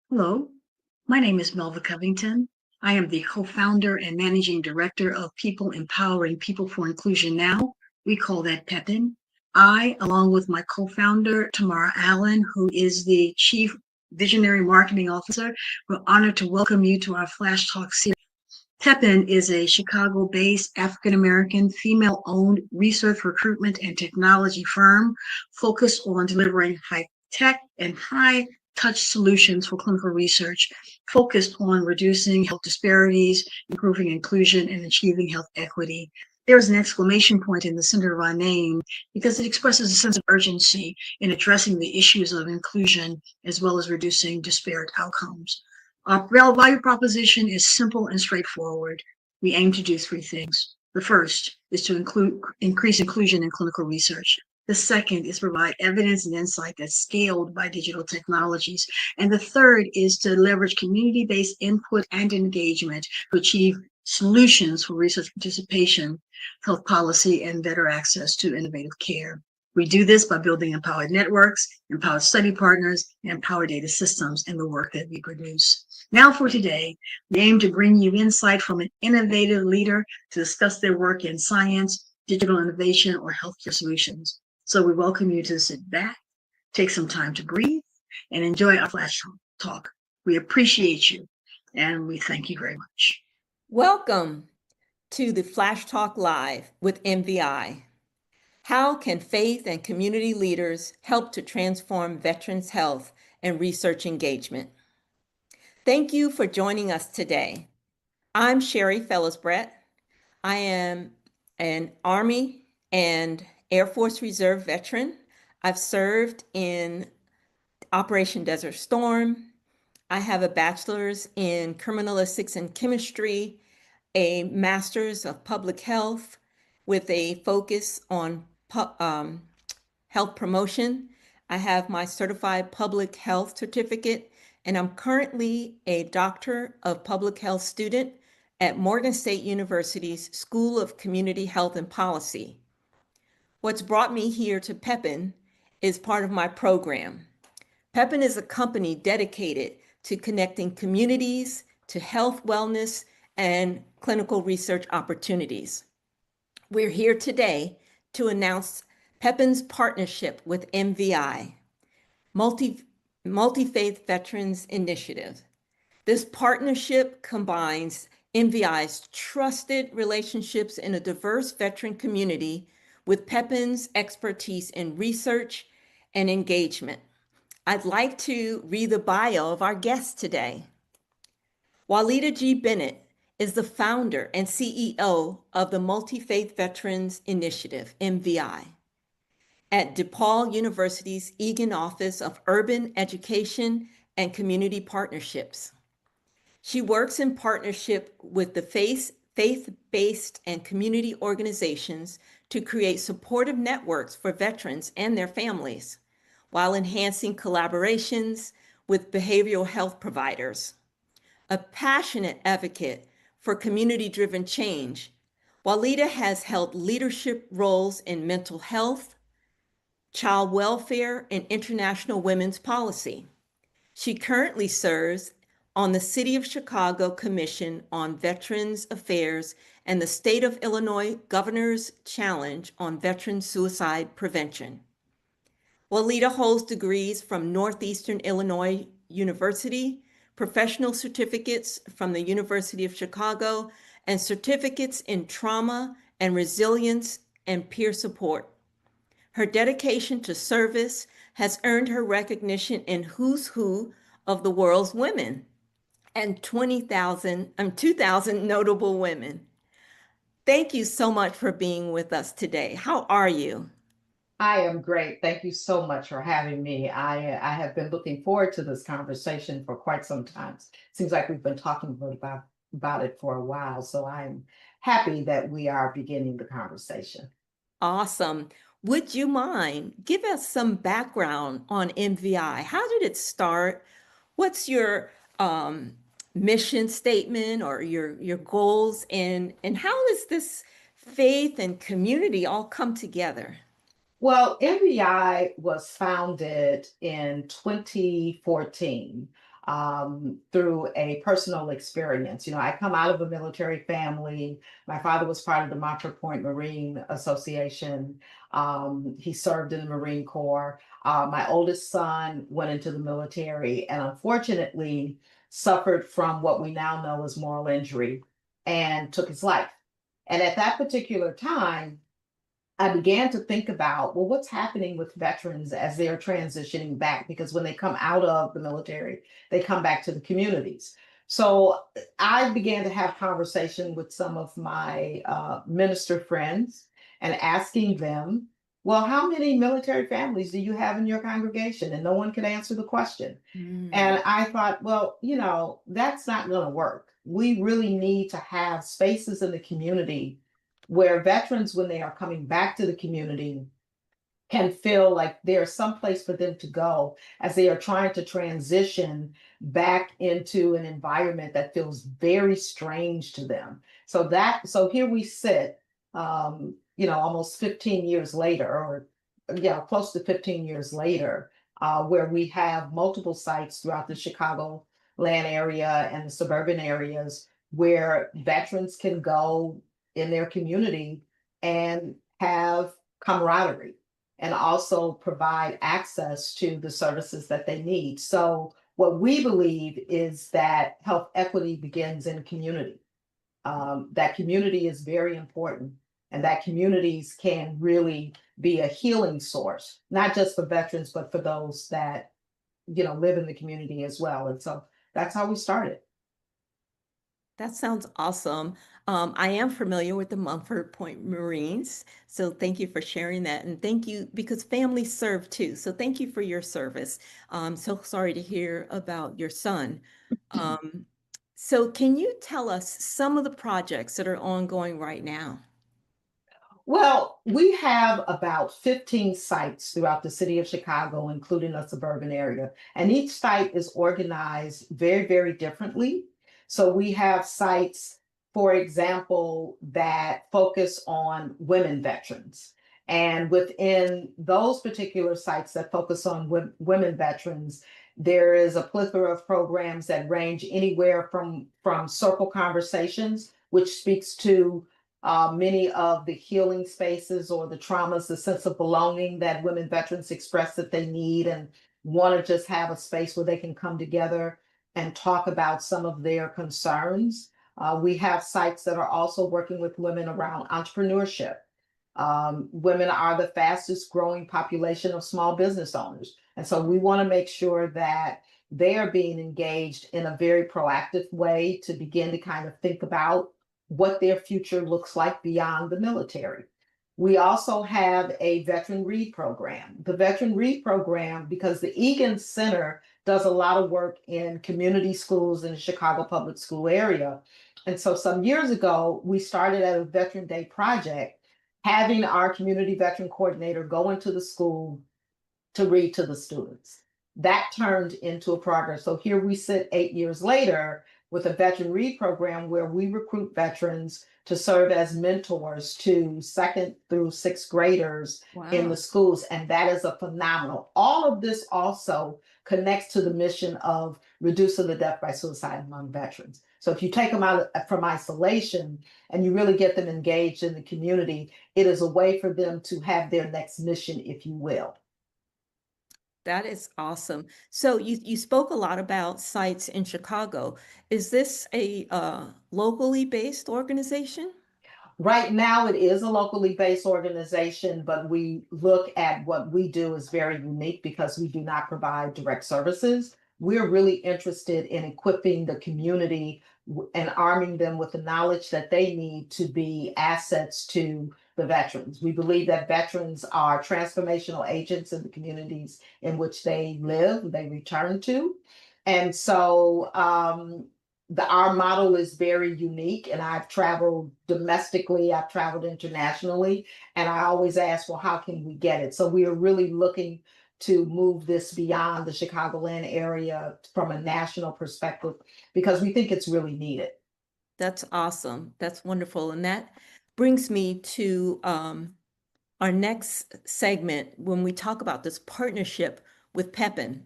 Hello, my name is Melva Covington. I am the co-founder and managing director of People Empowering People for Inclusion Now. We call that PEPIN. I, along with my co-founder, Tamara Allen, who is the Chief Visionary Marketing Officer, we're honored to welcome you to our Flash Talk series. PEPIN is a Chicago-based African-American female-owned research, recruitment, and technology firm focused on delivering high-tech and high-touch solutions for clinical research, focused on reducing health disparities, improving inclusion, and achieving health equity. There is an exclamation point in the center of our name because it expresses a sense of urgency in addressing the issues of inclusion as well as reducing disparate outcomes. Our value proposition is simple and straightforward. We aim to do three things. The first is to increase inclusion in clinical research. The second is provide evidence and insight that's scaled by digital technologies. And the third is to leverage community-based input and engagement to achieve solutions for research participation, health policy, and better access to innovative care. We do this by building empowered networks, empowered study partners, and empowered data systems in the work that we produce. Now for today, we aim to bring you insight from an innovative leader to discuss their work in science, digital innovation, or healthcare solutions. So we welcome you to sit back, take some time to breathe, and enjoy our Flash Talk. We appreciate you, and we thank you very much. Welcome to the Flash Talk Live with MVI. How can faith and community leaders help to transform veterans' health and research engagement? Thank you for joining us today. I'm Cherrie Felisbret. I am an Army and Air Force Reserve veteran. I've served in Operation Desert Storm. I have a bachelor's in criminalistics and chemistry, a master's of public health with a focus on health promotion. I have my certified public health certificate, and I'm currently a doctor of public health student at Morgan State University's School of Community Health and Policy. What's brought me here to PEPIN is part of my program. PEPIN is a company dedicated to connecting communities to health, wellness, and clinical research opportunities. We're here today to announce PEPIN's partnership with MVI, Multi-Faith Veterans Initiative. This partnership combines MVI's trusted relationships in a diverse veteran community with PEPIN's expertise in research and engagement. I'd like to read the bio of our guest today. Walidah Bennett is the founder and CEO of the Multi-Faith Veterans Initiative, MVI, at DePaul University's Egan Office of Urban Education and Community Partnerships. She works in partnership with the faith-based and community organizations to create supportive networks for veterans and their families, while enhancing collaborations with behavioral health providers. A passionate advocate for community-driven change, Walidah has held leadership roles in mental health, child welfare, and international women's policy. She currently serves on the City of Chicago Commission on Veterans Affairs and the State of Illinois Governor's Challenge on Veteran Suicide Prevention. Walidah holds degrees from Northeastern Illinois University, professional certificates from the University of Chicago, and certificates in trauma and resilience and peer support. Her dedication to service has earned her recognition in Who's Who of the World's Women and 2,000 notable women. Thank you so much for being with us today. How are you? I am great. Thank you so much for having me. I have been looking forward to this conversation for quite some time. Seems like we've been talking about it for a while, so I'm happy that we are beginning the conversation. Awesome. Would you mind give us some background on MVI? How did it start? What's your mission statement or your goals, and how does this faith and community all come together? Well, MVI was founded in 2014. through a personal experience. You know, I come out of a military family. My father was part of the Monterey Point Marine Association. He served in the Marine Corps. My oldest son went into the military and unfortunately suffered from what we now know as moral injury and took his life. And at that particular time, I began to think about, well, what's happening with veterans as they're transitioning back? Because when they come out of the military, they come back to the communities. So I began to have conversation with some of my minister friends and asking them, well, how many military families do you have in your congregation? And no one could answer the question. And I thought, well, you know, that's not going to work. We really need to have spaces in the community where veterans, when they are coming back to the community, can feel like there's some place for them to go as they are trying to transition back into an environment that feels very strange to them. So here we sit, you know, almost 15 years later, or yeah, close to 15 years later, where we have multiple sites throughout the Chicago land area and the suburban areas where veterans can go in their community and have camaraderie and also provide access to the services that they need. So what we believe is that health equity begins in community. That community is very important, and that communities can really be a healing source, not just for veterans, but for those that, you know, live in the community as well. And so that's how we started. That sounds awesome. I am familiar with the Mumford Point Marines, so thank you for sharing that. And thank you, because families serve too. So thank you for your service. So sorry to hear about your son. So can you tell us some of the projects that are ongoing right now? Well, we have about 15 sites throughout the city of Chicago, including a suburban area, and each site is organized very, very differently. So we have sites, for example, that focus on women veterans. And within those particular sites that focus on women veterans, there is a plethora of programs that range anywhere from circle conversations, which speaks to many of the healing spaces or the traumas, the sense of belonging that women veterans express that they need and want to just have a space where they can come together and talk about some of their concerns. We have sites that are also working with women around entrepreneurship. Women are the fastest growing population of small business owners. And so we want to make sure that they are being engaged in a very proactive way to begin to kind of think about what their future looks like beyond the military. We also have a veteran read program. The veteran read program, because the Egan Center does a lot of work in community schools in the Chicago public school area. And so some years ago, we started at a Veteran Day project, having our community veteran coordinator go into the school to read to the students. That turned into a program. So here we sit 8 years later with a veteran read program where we recruit veterans to serve as mentors to second through sixth graders in the schools. And that is a phenomenal. All of this also connects to the mission of reducing the death by suicide among veterans. So if you take them out from isolation and you really get them engaged in the community, it is a way for them to have their next mission, if you will. That is awesome. So you spoke a lot about sites in Chicago. Is this a locally based organization? Right now, it is a locally based organization, but we look at what we do is very unique because we do not provide direct services. We're really interested in equipping the community and arming them with the knowledge that they need to be assets to the veterans. We believe that veterans are transformational agents in the communities in which they live, they return to. And so our model is very unique, and I've traveled domestically, I've traveled internationally, and I always ask, well, how can we get it? So we are really looking to move this beyond the Chicagoland area from a national perspective because we think it's really needed. That's awesome. That's wonderful. And that brings me to our next segment when we talk about this partnership with Pepin.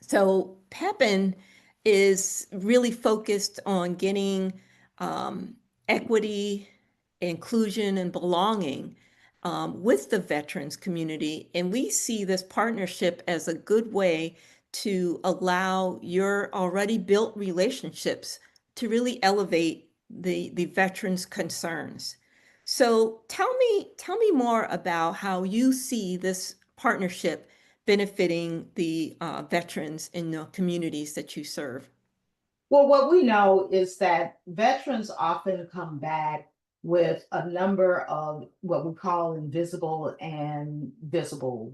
So Pepin is really focused on getting equity, inclusion, and belonging with the veterans community. And we see this partnership as a good way to allow your already built relationships to really elevate the veterans' concerns. So tell me more about how you see this partnership benefiting the veterans in the communities that you serve. Well, what we know is that veterans often come back with a number of what we call invisible and visible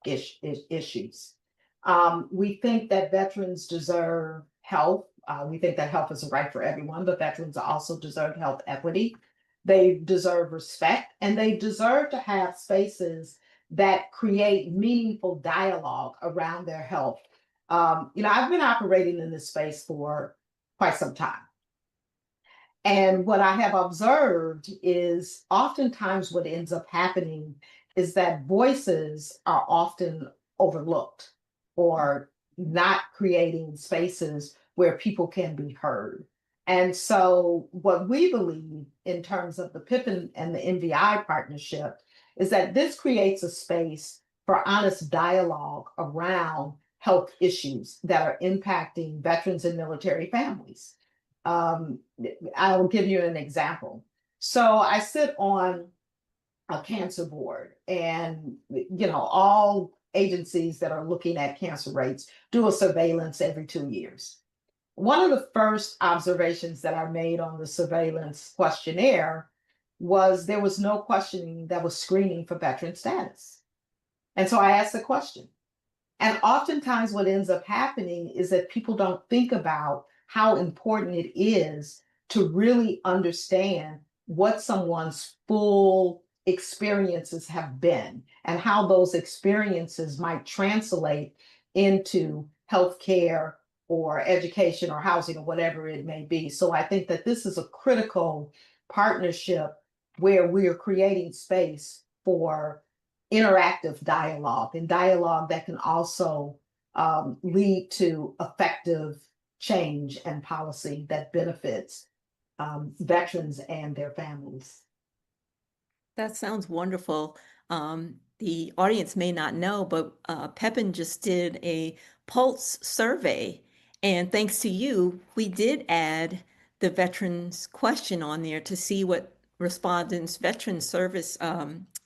issues. We think that veterans deserve health. We think that health is a right for everyone, but veterans also deserve health equity. They deserve respect, and they deserve to have spaces that create meaningful dialogue around their health. I've been operating in this space for quite some time. And what I have observed is oftentimes what ends up happening is that voices are often overlooked or not creating spaces where people can be heard. And so, what we believe in terms of the PIPN and the MVI partnership is that this creates a space for honest dialogue around health issues that are impacting veterans and military families. Um, I'll give you an example. So I sit on a cancer board, and all agencies that are looking at cancer rates do a surveillance every 2 years. One of the first observations that I made on the surveillance questionnaire was there was no questioning that was screening for veteran status. And so I asked the question. And oftentimes, what ends up happening is that people don't think about how important it is to really understand what someone's full experiences have been and how those experiences might translate into healthcare or education or housing or whatever it may be. So I think that this is a critical partnership where we are creating space for interactive dialogue and dialogue that can also lead to effective change and policy that benefits veterans and their families. That sounds wonderful. The audience may not know, but Pepin just did a pulse survey. And thanks to you, we did add the veterans question on there to see what respondents' veteran service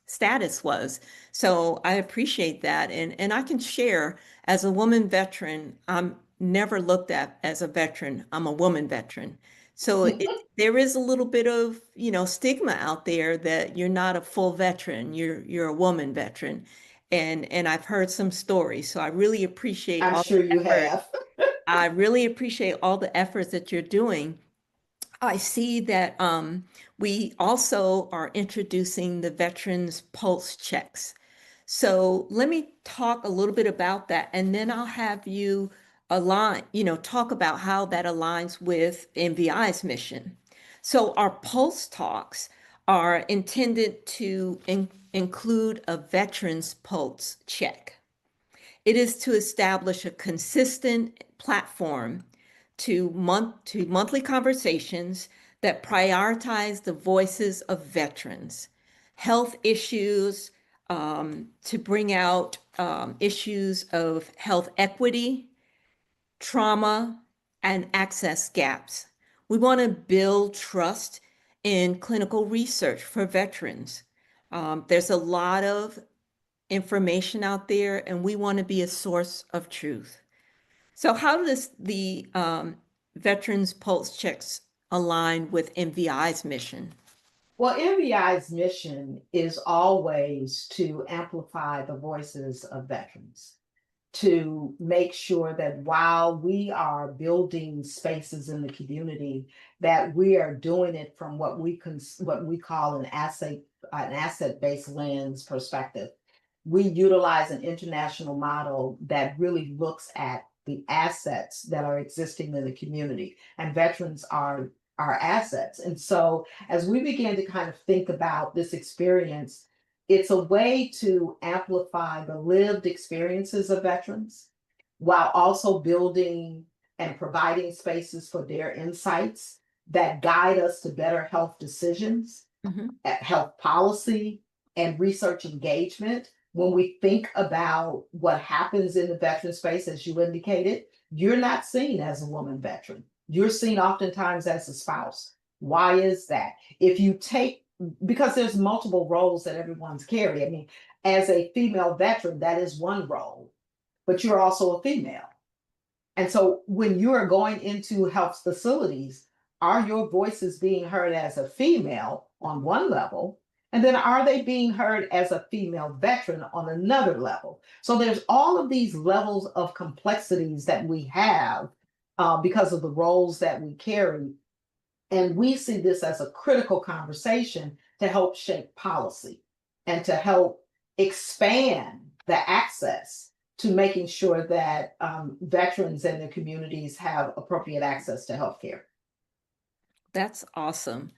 status was. So I appreciate that. And I can share, as a woman veteran, I'm never looked at as a veteran. I'm a woman veteran. So there is a little bit of, stigma out there that you're not a full veteran, you're a woman veteran. And I've heard some stories. So I really appreciate I'm all sure the you effort. have. I really appreciate all the efforts that you're doing. I see that we also are introducing the Veterans Pulse Checks. So let me talk a little bit about that, and then I'll have you talk about how that aligns with MVI's mission. So our Pulse Talks are intended to include a Veterans Pulse Check. It is to establish a consistent platform to monthly conversations that prioritize the voices of veterans, health issues, to bring out issues of health equity, trauma, and access gaps. We want to build trust in clinical research for veterans. There's a lot of information out there, and we want to be a source of truth. So how does the Veterans Pulse Checks align with MVI's mission? Well, MVI's mission is always to amplify the voices of veterans, to make sure that while we are building spaces in the community, that we are doing it from what we call an asset-based lens perspective. We utilize an international model that really looks at the assets that are existing in the community, and veterans are our assets. And so as we begin to kind of think about this experience, it's a way to amplify the lived experiences of veterans, while also building and providing spaces for their insights that guide us to better health decisions, health policy, and research engagement. When we think about what happens in the veteran space, as you indicated, you're not seen as a woman veteran. You're seen oftentimes as a spouse. Why is that? If you take, because there's multiple roles that everyone's carry. I mean, as a female veteran, that is one role, but you're also a female. And so when you are going into health facilities, are your voices being heard as a female on one level? And then are they being heard as a female veteran on another level? So there's all of these levels of complexities that we have because of the roles that we carry. And we see this as a critical conversation to help shape policy and to help expand the access to making sure that veterans and their communities have appropriate access to healthcare. That's awesome.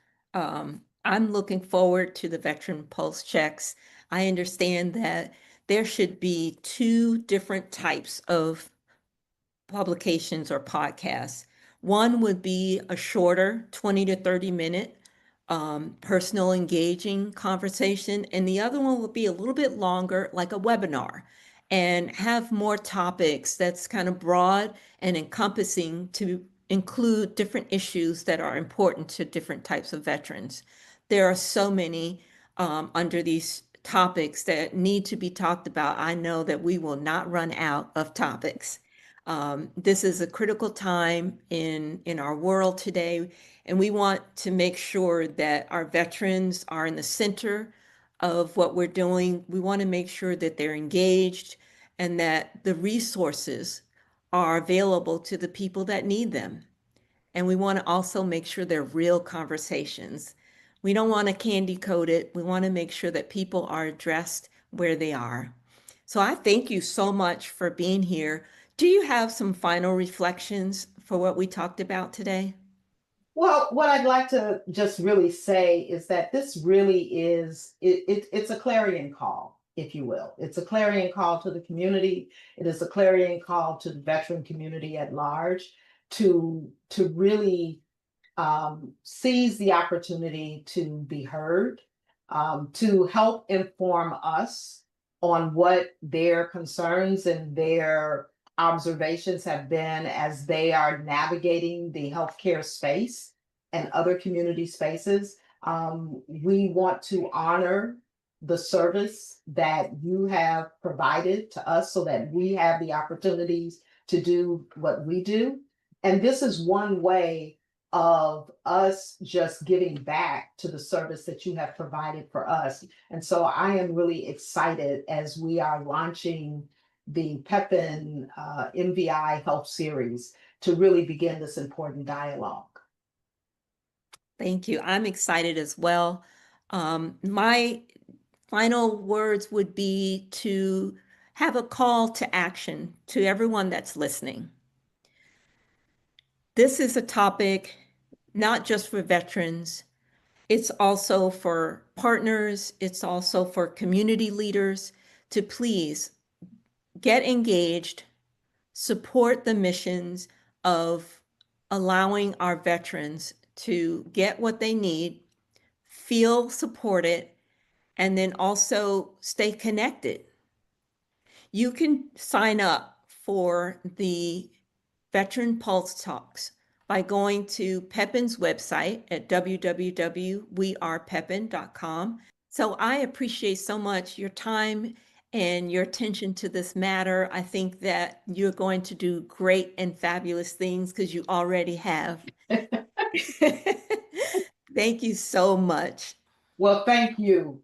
I'm looking forward to the Veteran Pulse checks. I understand that there should be two different types of publications or podcasts. One would be a shorter 20 to 30 minute personal engaging conversation, and the other one would be a little bit longer, like a webinar, and have more topics that's kind of broad and encompassing to include different issues that are important to different types of veterans. There are so many under these topics that need to be talked about. I know that we will not run out of topics. This is a critical time in our world today, and we want to make sure that our veterans are in the center of what we're doing. We want to make sure that they're engaged and that the resources are available to the people that need them. And we want to also make sure they're real conversations. We don't want to candy coat it. We want to make sure that people are addressed where they are. So I thank you so much for being here. Do you have some final reflections for what we talked about today? Well, what I'd like to just really say is that this really is, it's a clarion call, if you will. It's a clarion call to the community. It is a clarion call to the veteran community at large to really seize the opportunity to be heard, to help inform us on what their concerns and their observations have been as they are navigating the healthcare space and other community spaces. We want to honor the service that you have provided to us so that we have the opportunities to do what we do. And this is one way of us just giving back to the service that you have provided for us. And so I am really excited as we are launching the Pepin MVI Health Series to really begin this important dialogue. Thank you. I'm excited as well. My final words would be to have a call to action to everyone that's listening. This is a topic not just for veterans, it's also for partners, it's also for community leaders to please get engaged, support the missions of allowing our veterans to get what they need, feel supported, and then also stay connected. You can sign up for the Veteran Pulse Talks by going to Pepin's website at www.wearepepin.com. So I appreciate so much your time and your attention to this matter. I think that you're going to do great and fabulous things because you already have. Thank you so much. Well, thank you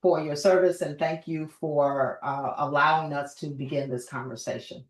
for your service, and thank you for allowing us to begin this conversation.